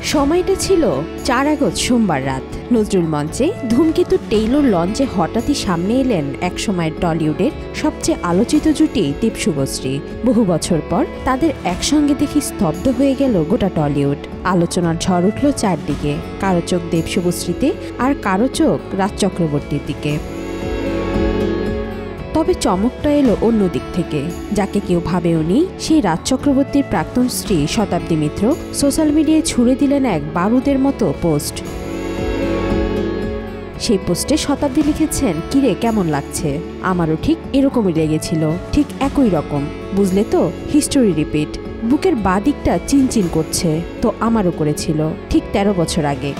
সময়টা ছিল ৪ আগস্ট সোমবার রাত। নজরুল মঞ্চে ধূমকেতু টেইলর লঞ্চে হঠাৎই সামনে এলেন একসময়ের টলিউডের সবচেয়ে আলোচিত জুটি দীপ শুভশ্রী। বহু বছর পর তাদের একসঙ্গে দেখে স্তব্ধ হয়ে গেল গোটা টলিউড। আলোচনার ঝড় উঠল চারদিকে, কারো চোখ দীপ শুভশ্রীতে আর কারো চোখ রাজ চক্রবর্তীর দিকে। তবে চমকটা এলো অন্য দিক থেকে। যাকে কেউ ভাবেওনি, সেই রাজ চক্রবর্তীর প্রাক্তন স্ত্রী শতাব্দী মিত্র সোশ্যাল মিডিয়ায় ছুড়ে দিলেন এক বারুদের মতো পোস্ট। সেই পোস্টে শতাব্দী লিখেছেন, কিরে কেমন লাগছে? আমারও ঠিক এরকমই লেগেছিল, ঠিক একই রকম, বুঝলে তো, হিস্টোরি রিপিট। বুকের বাঁ দিকটা চিনচিন করছে, তো আমারও করেছিল ঠিক ১৩ বছর আগে।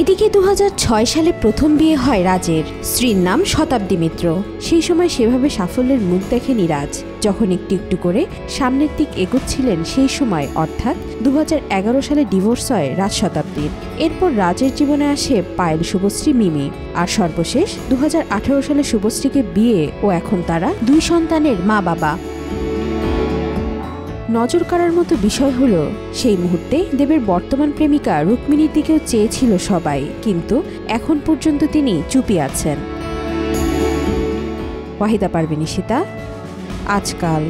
এদিকে ২০০৬ সালে প্রথম বিয়ে হয় রাজের। স্ত্রীর নাম শতাব্দী মিত্র। সেই সময় সেভাবে সাফল্যের মুখ দেখেনি রাজ। যখন একটু একটু করে সামনের দিক এগোচ্ছিলেন, সেই সময় অর্থাৎ ২০১১ সালে ডিভোর্স হয় রাজ শতাব্দীর। এরপর রাজের জীবনে আসে পায়েল, শুভশ্রী, মিমি, আর সর্বশেষ ২০১৮ সালে শুভশ্রীকে বিয়ে ও এখন তারা ২ সন্তানের মা বাবা। নজর কাড়ার মতো বিষয় হলো, সেই মুহূর্তে দেবের বর্তমান প্রেমিকা রুক্মিণীর দিকেও চেয়েছিল সবাই, কিন্তু এখন পর্যন্ত তিনি চুপই আছেন। ওয়াহিদা পারভীন ঈশিতা, আজকাল।